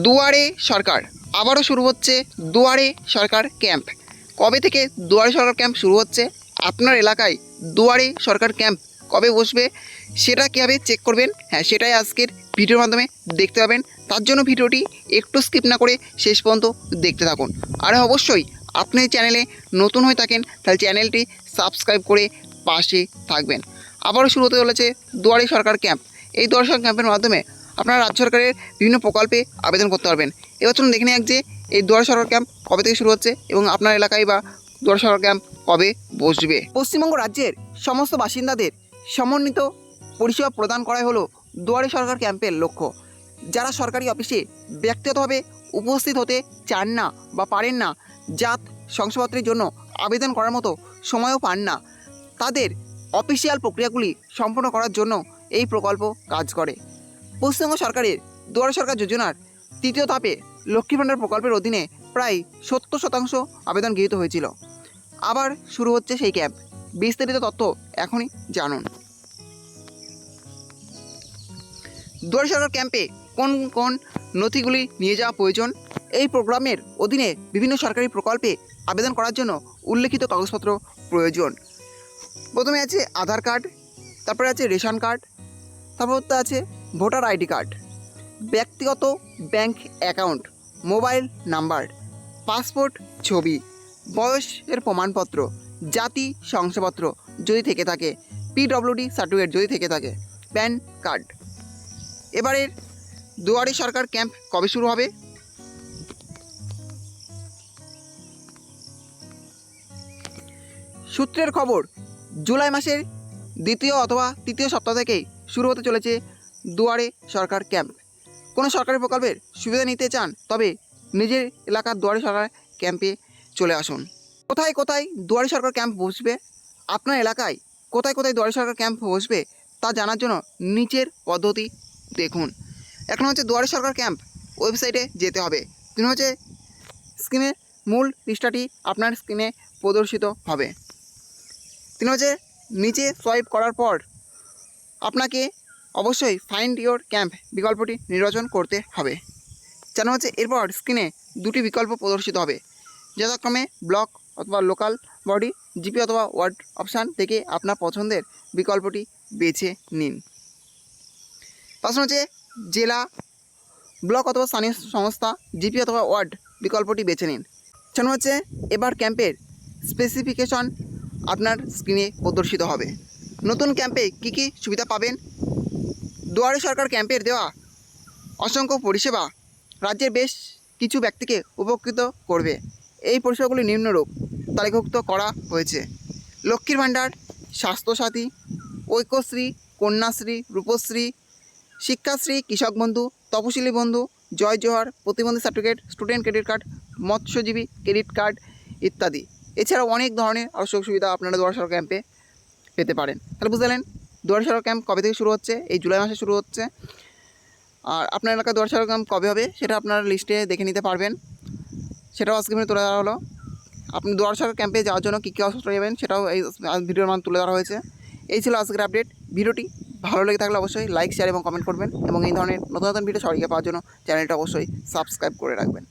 দুয়ারে সরকার আবারও শুরু হচ্ছে দুয়ারে সরকার ক্যাম্প। কবে থেকে দুয়ারে সরকার ক্যাম্প শুরু হচ্ছে, আপনার এলাকায় দুয়ারে সরকার ক্যাম্প কবে বসবে সেটা কীভাবে চেক করবেন, হ্যাঁ সেটাই আজকের ভিডিওর মাধ্যমে দেখতে পাবেন। তার জন্য ভিডিওটি একটু স্কিপ না করে শেষ পর্যন্ত দেখতে থাকুন। আর অবশ্যই আপনি চ্যানেলে নতুন হয়ে থাকেন তাহলে চ্যানেলটি সাবস্ক্রাইব করে পাশে থাকবেন। আবারও শুরু হতে চলেছে দুয়ারে সরকার ক্যাম্প। এই দুয়ারে সরকার ক্যাম্পের মাধ্যমে আপনারা রাজ্য সরকারের বিভিন্ন প্রকল্পে আবেদন করতে পারবেন। এবার চলুন দেখে নিই যে এই দুয়ারে সরকার ক্যাম্প কবে থেকে শুরু হচ্ছে এবং আপনার এলাকায় বা দুয়ারে সরকার ক্যাম্প কবে বসবে। পশ্চিমবঙ্গ রাজ্যের সমস্ত বাসিন্দাদের সমন্বিত পরিষেবা প্রদান করাই হলো দুয়ারে সরকার ক্যাম্পের লক্ষ্য। যারা সরকারি অফিসে ব্যক্তিগতভাবে উপস্থিত হতে চান না বা পারেন না, জাত শংসাপত্রের জন্য আবেদন করার মতো সময়ও পান না, তাদের অফিসিয়াল প্রক্রিয়াগুলি সম্পন্ন করার জন্য এই প্রকল্প কাজ করে। পশ্চিমবঙ্গ সরকারের দুয়ারে সরকার যোজনার তৃতীয় ধাপে লক্ষ্মী ভাণ্ডার প্রকল্পের অধীনে প্রায় 70% আবেদন গৃহীত হয়েছিল। আবার শুরু হচ্ছে সেই ক্যাম্প। বিস্তারিত তথ্য এখনই জানুন। দুয়ারে সরকার ক্যাম্পে কোন কোন নথিগুলি নিয়ে যাওয়া প্রয়োজন, এই প্রোগ্রামের অধীনে বিভিন্ন সরকারি প্রকল্পে আবেদন করার জন্য উল্লেখিত কাগজপত্র প্রয়োজন। প্রথমে আছে আধার কার্ড, তারপরে আছে রেশন কার্ড, তারপর আছে ভোটার আইডি কার্ড, ব্যক্তিগত bank account, mobile number, passport ছবি, বয়সের প্রমাণপত্র, জাতি শংসাপত্র যদি থেকে থাকে, পিডব্লিউডি সার্টিফিকেট যদি থেকে থাকে, প্যান কার্ড। এবারের দুয়ারে সরকার ক্যাম্প কবে শুরু হবে? সূত্রের খবর, জুলাই মাসের দ্বিতীয় অথবা তৃতীয় সপ্তাহ থেকেই শুরু হতে চলেছে দুয়ারে সরকার ক্যাম্প। কোনো সরকারি প্রকল্পের সুবিধা নিতে চান তবে নিজের এলাকার দুয়ারে সরকার ক্যাম্পে চলে আসুন। কোথায় কোথায় দুয়ারে সরকার ক্যাম্প বসবে, আপনার এলাকায় কোথায় কোথায় দুয়ারে সরকার ক্যাম্প বসবে তা জানার জন্য নিচের পদ্ধতি দেখুন। এখন হচ্ছে দুয়ারে সরকার ক্যাম্প ওয়েবসাইটে যেতে হবে। তিনি হচ্ছে স্ক্রিনে মূল পৃষ্ঠাটি আপনার স্ক্রিনে প্রদর্শিত হবে। তিনি হচ্ছে নিচে সোয়াইপ করার পর আপনাকে অবশ্যই ফাইন্ড ইওর ক্যাম্প বিকল্পটি নির্বাচন করতে হবে। যেন হচ্ছে এরপর স্ক্রিনে দুটি বিকল্প প্রদর্শিত হবে, যথাক্রমে ব্লক অথবা লোকাল বডি, জিপি অথবা ওয়ার্ড অপশান থেকে আপনার পছন্দের বিকল্পটি বেছে নিন। প্রশ্ন হচ্ছে জেলা, ব্লক অথবা স্থানীয় সংস্থা, জিপি অথবা ওয়ার্ড বিকল্পটি বেছে নিন। যেন হচ্ছে এবার ক্যাম্পের স্পেসিফিকেশন আপনার স্ক্রিনে প্রদর্শিত হবে। নতুন ক্যাম্পে কী কী সুবিধা পাবেন? দুয়ারে সরকার ক্যাম্পের দেওয়া অসংখ্য পরিষেবা রাজ্যের বেশ কিছু ব্যক্তিকে উপকৃত করবে। এই পরিষেবাগুলি নিম্নরূপ তালিকাভুক্ত করা হয়েছে: লক্ষ্মীর ভাণ্ডার, স্বাস্থ্যসাথী, ঐক্যশ্রী, কন্যাশ্রী, রূপশ্রী, শিক্ষাশ্রী, কৃষক বন্ধু, তপশিলি বন্ধু, জয় জোহার, প্রতিবন্ধী সার্টিফিকেট, স্টুডেন্ট ক্রেডিট কার্ড, মৎস্যজীবী ক্রেডিট কার্ড ইত্যাদি। এছাড়াও অনেক ধরনের আবশ্যক সুবিধা আপনারা দুয়ারে সরকার ক্যাম্পে পেতে পারেন। তাহলে বুঝলেন দুয়ারে সরকার ক্যাম্প কবে থেকে শুরু হচ্ছে? এই জুলাই মাসে শুরু হচ্ছে। আর আপনার এলাকায় দুয়ারে সরকার ক্যাম্প কবে হবে সেটা আপনার লিস্টে দেখে নিতে পারবেন, সেটাও আজকে তুলে ধরা হলো। আপনি দুয়ারে সরকার ক্যাম্পে যাওয়ার জন্য কী কী কাগজপত্র নেবেন সেটাও এই ভিডিওর মান তুলে ধরা হয়েছে। এই ছিল আজকের আপডেট। ভিডিওটি ভালো লেগে থাকলে অবশ্যই লাইক, শেয়ার এবং কমেন্ট করবেন এবং এই ধরনের নতুন নতুন ভিডিও সবাইকে পাওয়ার জন্য চ্যানেলটা অবশ্যই সাবস্ক্রাইব করে রাখবেন।